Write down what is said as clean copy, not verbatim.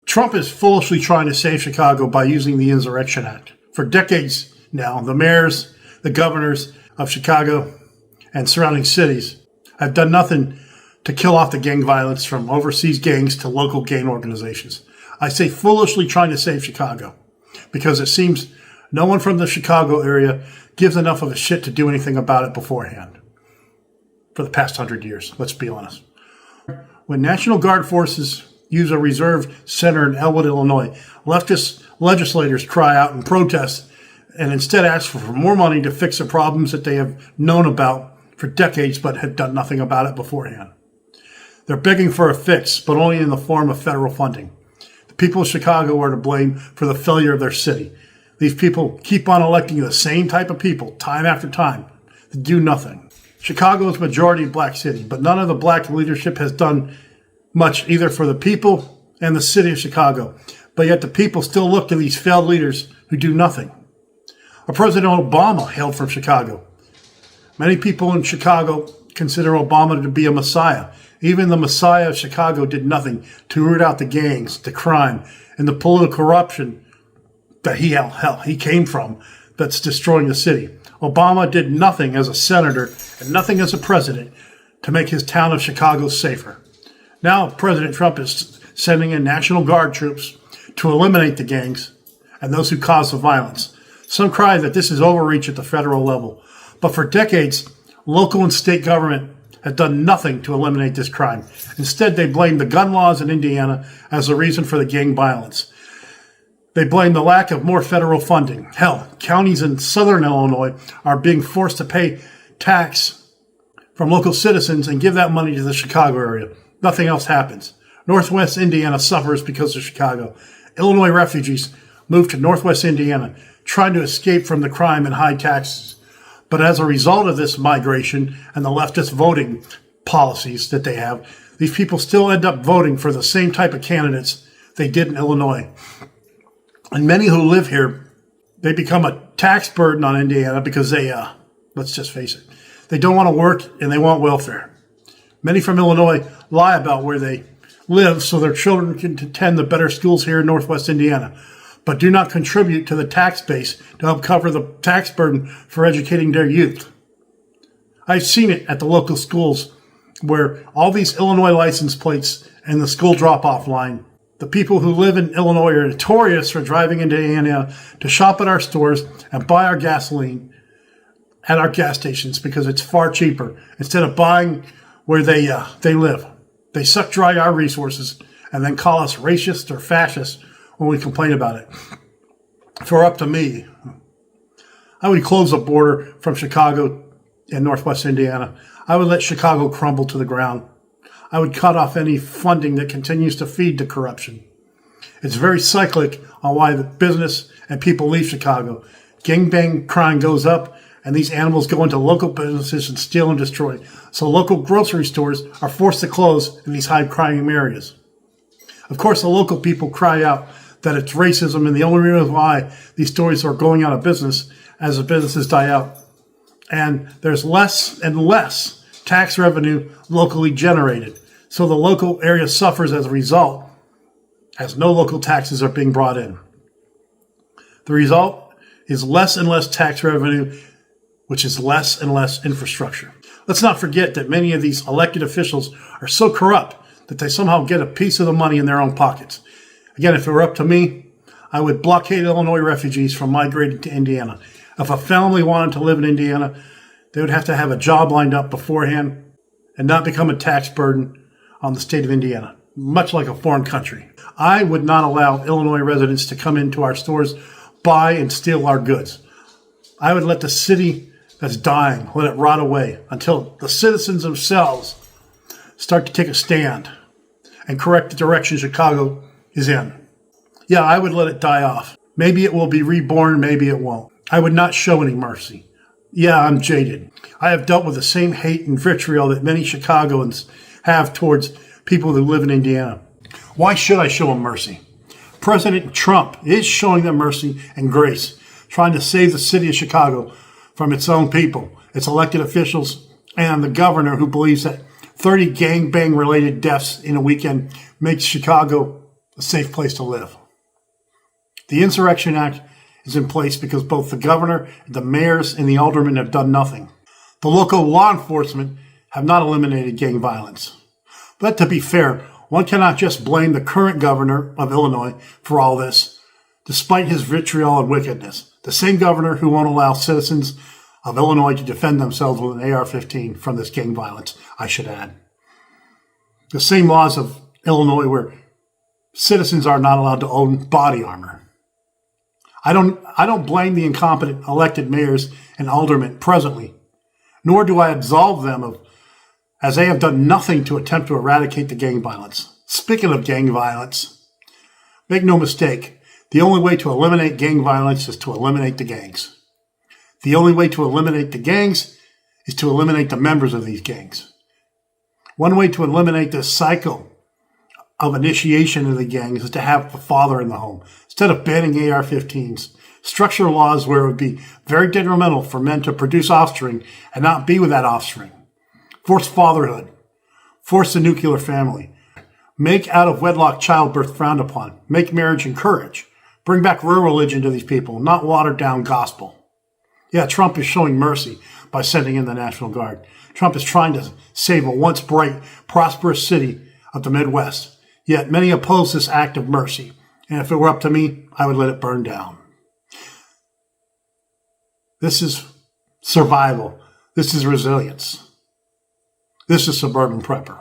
Trump is foolishly trying to save Chicago by using the Insurrection Act. For decades now, the mayors, the governors of Chicago and surrounding cities have done nothing to kill off the gang violence from overseas gangs to local gang organizations. I say foolishly trying to save Chicago because it seems no one from the Chicago area gives enough of a shit to do anything about it beforehand. For the past 100 years, let's be honest. When National Guard forces use a reserve center in Elwood, Illinois, leftist legislators cry out and protest and instead ask for more money to fix the problems that they have known about for decades but had done nothing about it beforehand. They're begging for a fix, but only in the form of federal funding. The people of Chicago are to blame for the failure of their city. These people keep on electing the same type of people time after time that do nothing. Chicago is a majority black city, but none of the black leadership has done much either for the people and the city of Chicago. But yet the people still look to these failed leaders who do nothing. President Obama hailed from Chicago. Many people in Chicago consider Obama to be a messiah. Even the messiah of Chicago did nothing to root out the gangs, the crime, and the political corruption that he came from that's destroying the city. Obama did nothing as a senator and nothing as a president to make his town of Chicago safer. Now President Trump is sending in National Guard troops to eliminate the gangs and those who cause the violence. Some cry that this is overreach at the federal level, but for decades, local and state government have done nothing to eliminate this crime. Instead, they blame the gun laws in Indiana as the reason for the gang violence. They blame the lack of more federal funding. Hell, counties in southern Illinois are being forced to pay tax from local citizens and give that money to the Chicago area. Nothing else happens. Northwest Indiana suffers because of Chicago. Illinois refugees move to Northwest Indiana, trying to escape from the crime and high taxes. But as a result of this migration and the leftist voting policies that they have, these people still end up voting for the same type of candidates they did in Illinois. And many who live here, they become a tax burden on Indiana because they, let's just face it, they don't want to work and they want welfare. Many from Illinois lie about where they live so their children can attend the better schools here in Northwest Indiana, but do not contribute to the tax base to help cover the tax burden for educating their youth. I've seen it at the local schools where all these Illinois license plates and the school drop-off line. The people who live in Illinois are notorious for driving into Indiana to shop at our stores and buy our gasoline at our gas stations because it's far cheaper instead of buying where they live. They suck dry our resources and then call us racist or fascist when we complain about it. If it were up to me, I would close the border from Chicago and Northwest Indiana. I would let Chicago crumble to the ground. I would cut off any funding that continues to feed the corruption. It's very cyclic on why the business and people leave Chicago. Gangbang crime goes up, and these animals go into local businesses and steal and destroy. So local grocery stores are forced to close in these high-crime areas. Of course, the local people cry out that it's racism, and the only reason why these stores are going out of business as the businesses die out. And there's less and less tax revenue locally generated. So the local area suffers as a result, as no local taxes are being brought in. The result is less and less tax revenue, which is less and less infrastructure. Let's not forget that many of these elected officials are so corrupt that they somehow get a piece of the money in their own pockets. Again, if it were up to me, I would blockade Illinois refugees from migrating to Indiana. If a family wanted to live in Indiana, they would have to have a job lined up beforehand and not become a tax burden on the state of Indiana, much like a foreign country. I would not allow Illinois residents to come into our stores, buy and steal our goods. I would let the city that's dying, let it rot away until the citizens themselves start to take a stand and correct the direction Chicago is in. Yeah, I would let it die off. Maybe it will be reborn, maybe it won't. I would not show any mercy. Yeah, I'm jaded. I have dealt with the same hate and vitriol that many Chicagoans have towards people who live in Indiana. Why should I show them mercy? President Trump is showing them mercy and grace, trying to save the city of Chicago from its own people, its elected officials, and the governor who believes that 30 gangbang-related deaths in a weekend makes Chicago a safe place to live. The Insurrection Act is in place because both the governor, the mayors, and the aldermen have done nothing. The local law enforcement have not eliminated gang violence. But to be fair, one cannot just blame the current governor of Illinois for all this, despite his vitriol and wickedness. The same governor who won't allow citizens of Illinois to defend themselves with an AR-15 from this gang violence, I should add. The same laws of Illinois where citizens are not allowed to own body armor. I don't blame the incompetent elected mayors and aldermen presently, nor do I absolve them as they have done nothing to attempt to eradicate the gang violence. Speaking of gang violence, make no mistake, the only way to eliminate gang violence is to eliminate the gangs. The only way to eliminate the gangs is to eliminate the members of these gangs. One way to eliminate this cycle of initiation of the gangs is to have the father in the home. Instead of banning AR-15s, structure laws where it would be very detrimental for men to produce offspring and not be with that offspring. Force fatherhood. Force the nuclear family. Make out-of-wedlock childbirth frowned upon. Make marriage encouraged. Bring back real religion to these people, not watered-down gospel. Yeah, Trump is showing mercy by sending in the National Guard. Trump is trying to save a once bright, prosperous city of the Midwest. Yet many oppose this act of mercy. And if it were up to me, I would let it burn down. This is survival. This is resilience. This is Suburban Prepper.